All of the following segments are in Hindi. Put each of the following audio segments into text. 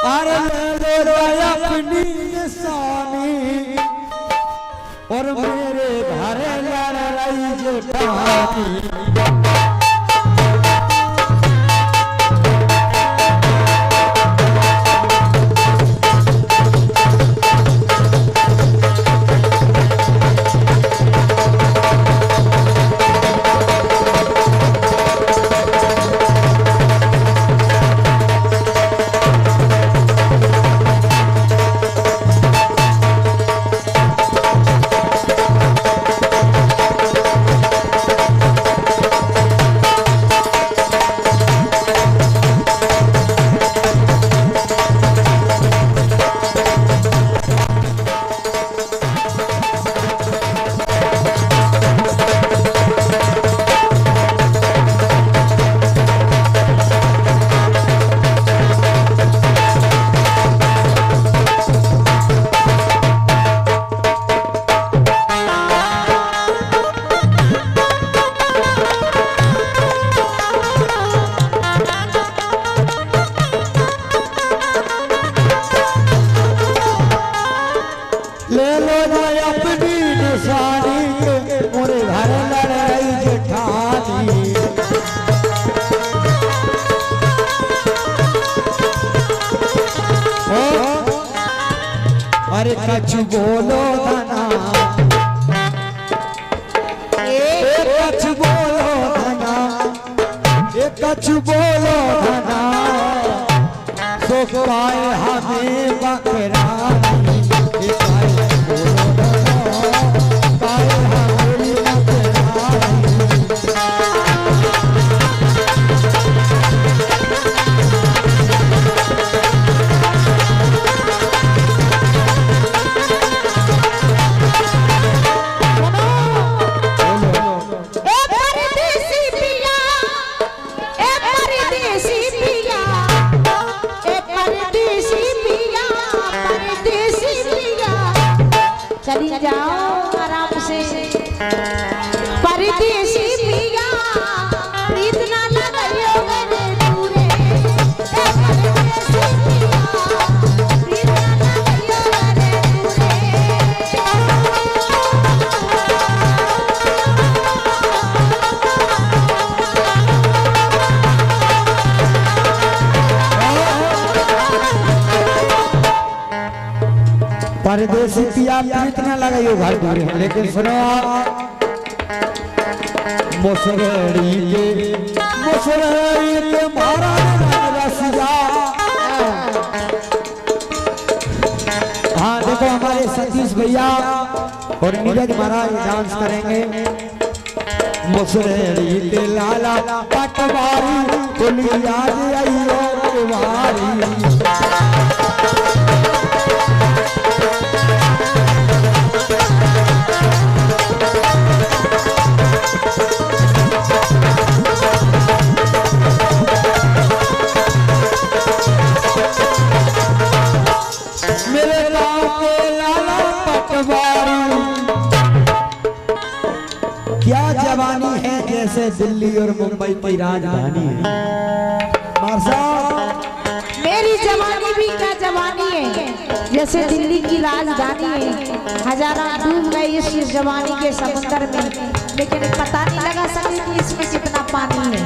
अरे ले लो अपनी निशानी और मेरे घर लड़ाई जेठानी। अरे कछु बोलो धना, कछु बोलो धना, कछु बोलो धना, सो पाए हमें बकरानी। चली जाओ आराम से परदेसी पिया, प्रीत ना लगाइयो मेरे दूरे। परदेसी पिया, प्रीत ना लगाइयो मेरे दूरे। परदेसी पिया प्रीत न लगाइयो घर दूर है। लेकिन सुनो मुसरड़ी के महाराज रसिया। हाँ देखो हमारे सतीश भैया और नीरज महाराज डांस करेंगे। मुसरड़ी के लाला पटवारी बोली याद आइयो तुम्हारी। क्या जवानी है जैसे दिल्ली और मुंबई की राजधानी है। मेरी जवानी भी क्या जवानी है जैसे दिल्ली की राजधानी है। हजारों डूब गए इस जवानी के समुद्र में, लेकिन पता नहीं लगा सके कि इसमें कितना पानी है।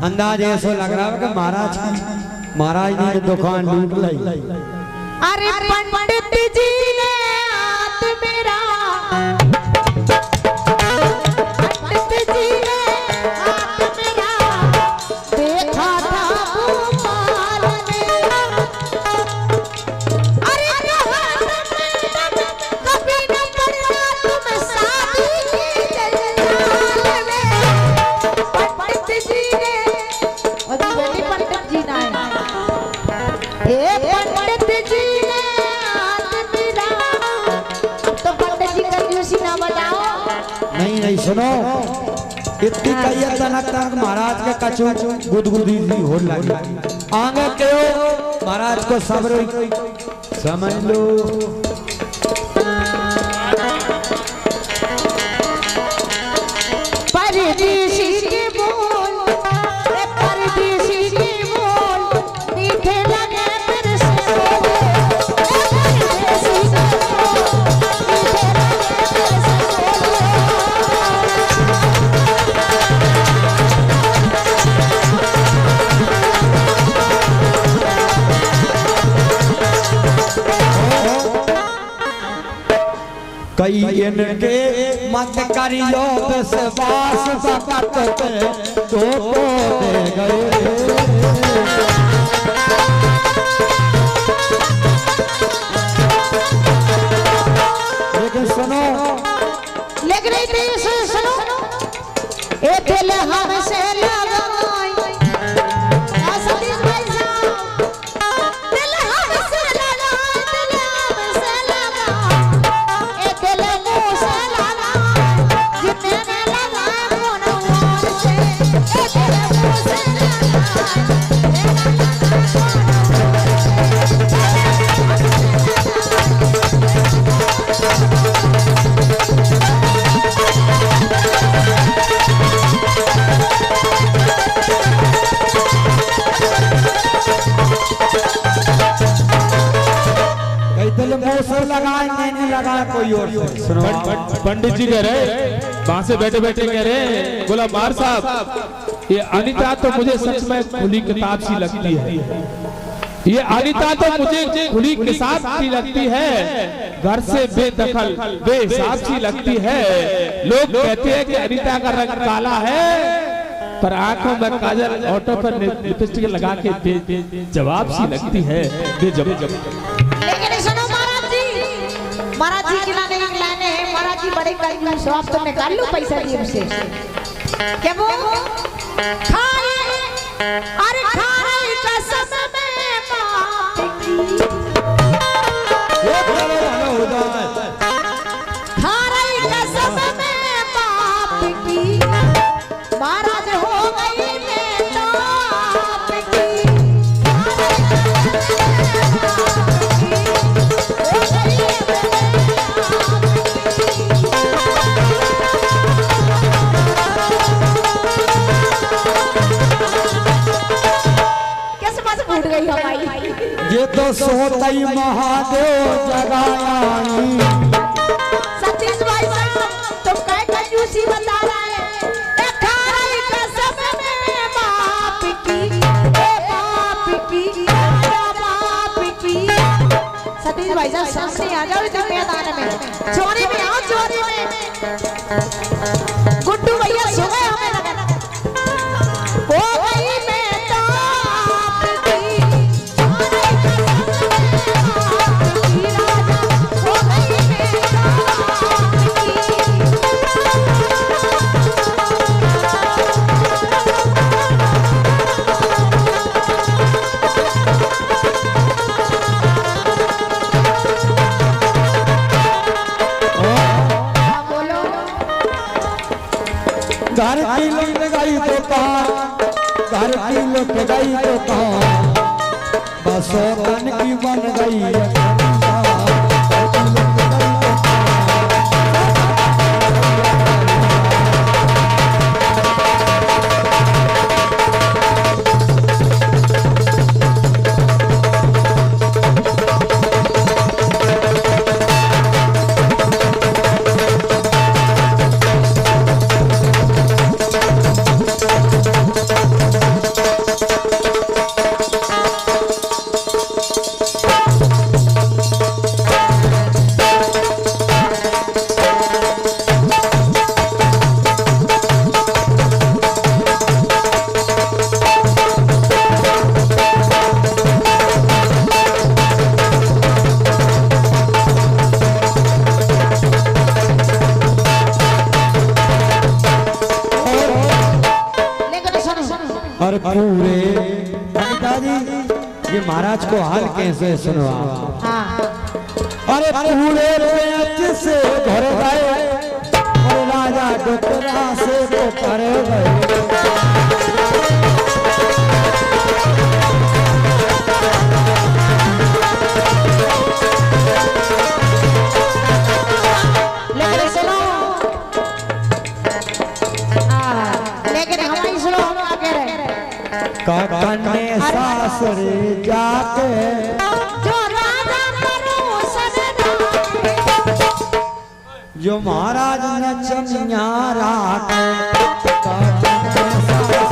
अंदाज ऐसा लग रहा है कि महाराज ने दुकान लूट ली। अरे पंडित जी ने हाथ मेरा, पंडित जी ने हाथ मेरा देखा था भोपाल में। अरे कभी न पड़ा तुम शादी नहीं सुनो इतनी कहिए तनक तनक महाराज के कछु गुदगुदी सी हो लगी आगे क्यों महाराज को सब्र समझ लो परदेसी के बोल परदेसी के बोल मीठे लगे फिर से परदेसी के बोल मीठे कई इनके मत करियो विश्वास फकत पे तो दे गए लेकिन सुनो ए दिल हमसे लगाई सतीश भाई साहब दिल हमसे लगाई ए दिल मुझसे लगाई जितने लगाए कौन और से ए दिल मुझसे नहीं लगा कोई और सुनो पंडित जी कह रहे वहां से बैठे बैठे कह रहे बोला बार साहब ये अनिता तो मुझे सच में खुली किताब सी लगती है ये अनिता तो मुझे खुली किताब सी लगती है घर से बेदखल बेहिसाब सी लगती है लोग कहते हैं कि अनिता का रंग काला है पर आंखों में काजल ऑटो पर लिपस्टिक लगा के जवाब सी लगती है लेकिन सुनो महाराज जी की लाने हैं महाराज जी बड़े कंजूस हो आप तो निकाल लो पैसा जेब से क्या वो खाए अरे खाए कसम में बाप की खाए कसम में बाप की महाराज हो गई मैं बाप की ये तो सोतई महादेव जगायानी सतीश भाई साहब तुम काय कंजूसी बता रहे हैं ए खाई कसम में बाप की ए बाप की बाप की सतीश भाई साहब सामने आ जाओ इधर मैदान में चोरी में आओ चोरी में गुड्डू भैया सो गए हमें लगा ओ गई मैं तो आपकी घर की लोग गई तो कहाँ घर की लोग गई तो कहाँ बसों तन की बन गई और पूरे पिताजी ये महाराज को हाल कैसे सुनो आप अरे पूरे पेच से घर गए और राजा डोकरा से तो कर गए। लेकिन सुनो लेकिन हमारी सुनो हम आगे रहे कन्ने सासरे जाके जो राजा करो सदा जो महाराज नचनिया राख कन्ने सासरे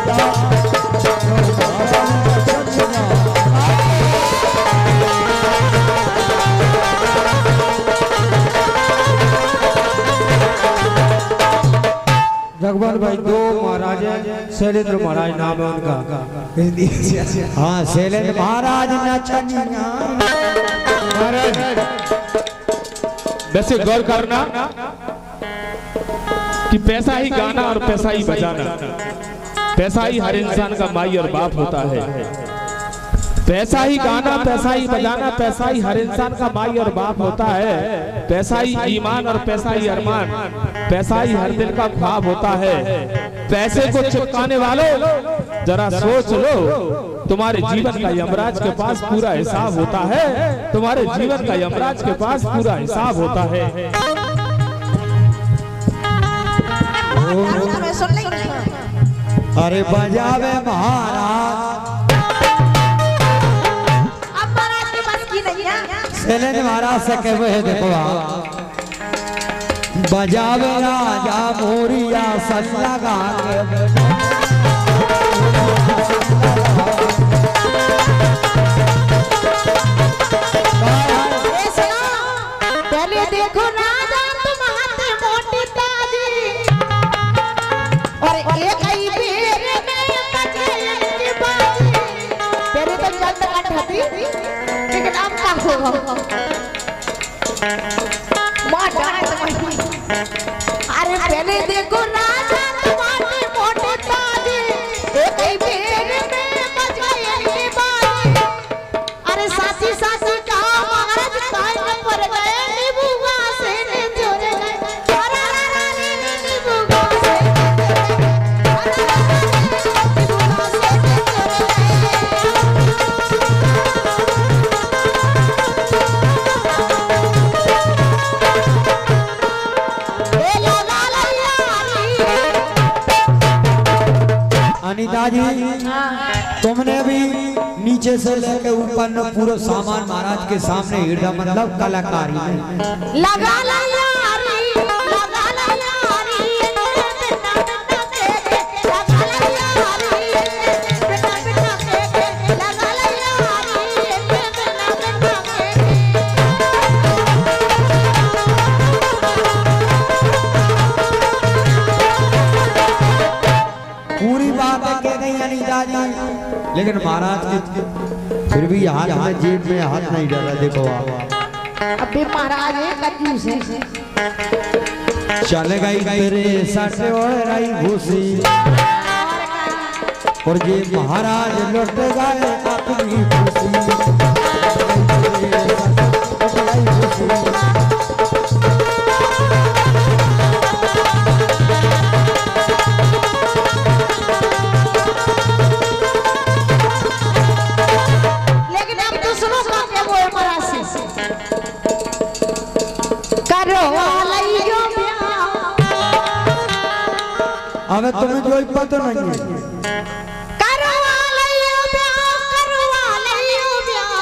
जाके जो महाराज नचनिया जगवान भाई दो महाराज हैं, शैलेंद्र महाराज नाम है उनका। हाँ शैलेंद्र महाराज नचनिया महाराज वैसे गौर करना कि पैसा ही गाना और पैसा ही बजाना, पैसा ही हर इंसान का माई और बाप होता है। पैसा ही गाना, पैसा ही बजाना, पैसा ही हर इंसान का माई और बाप होता है। पैसा ही ईमान और पैसा ही अरमान, पैसा ही हर दिल का ख्वाब होता है। पैसे को चिपकाने वालों जरा सोच लो, तुम्हारे जीवन का यमराज के पास पूरा हिसाब होता है। तुम्हारे जीवन का यमराज के पास पूरा हिसाब होता है। सुन लेंगे अरे बजावे महाराज शैलेंद्र महाराज से कहे है देखो बजावे राजा मोरिया सल्ला गा पहले देखो राजा तुम हाथ मोटी ताजी और एक ही बेर में बजे की बाजी तेरे तो चंद कट थी लेकिन अब क्या होगा मां डांट मही अरे पहले देखो राजा तुम्हारी मोटी ताजी एक ही बेर में बजे की बाजी अरे साथी साथी का महाराज काय पर गए नीबूगा से ने जोरे गए अरे नीबूगा से नीबूगा से ए लगा अनिता जी तुमने भी नीचे से लेकर ऊपर न पूरा सामान महाराज के सामने हिड़ा मतलब कलाकारी है। लगा ला यारी लगा ला यारी बिना बिना के लगा ला यारी बिना बिना के लगा ला यारी बिना बिना पूरी बात कह गई अनिता जी, लेकिन महाराज के फिर भी हाथ में जेब में हाथ नहीं डाला। देखो आप अबे महाराज है कंजूस है चल गई तेरे सट और रही भूसी और ये महाराज लुट गए अपनी खुशी। लेकिन अब तो सुनो क्या वो महाराज से करो वालियो ब्याह हमें तुम्हें जो पता नहीं है करो वालियो ब्याह करो वालियो ब्याह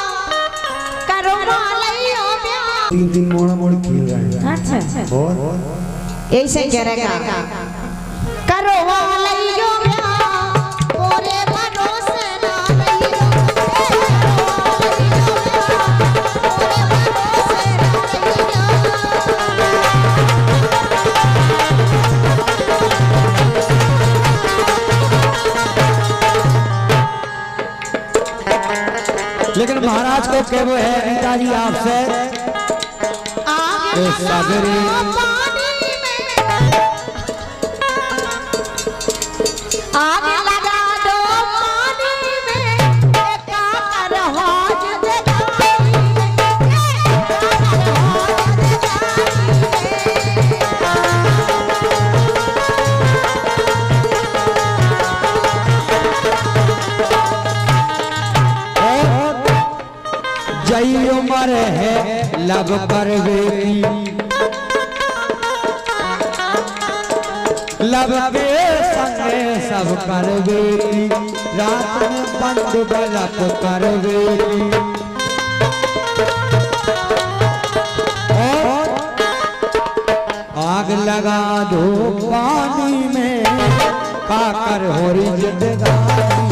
करो वालियो ब्याह तीन तीन मोड़ा मोड़ खेल रहे हैं। अच्छा और ऐसे कह रहेगा करो वालियो ब्याह ओरे भरोसे ना रहियो लेकिन महाराज को क्या वो है अनिता जी आपसे आगे सागरी पानी में आगे लगा दो पानी में काकर हाथ दिखाई काकर हाथ दिखाई पर है लब करवेगी, लब के संगे सब करवेगी, रात में बंद बलप करवेगी। और आग लगा दो पानी में, पाकर हो रही जिंदगानी।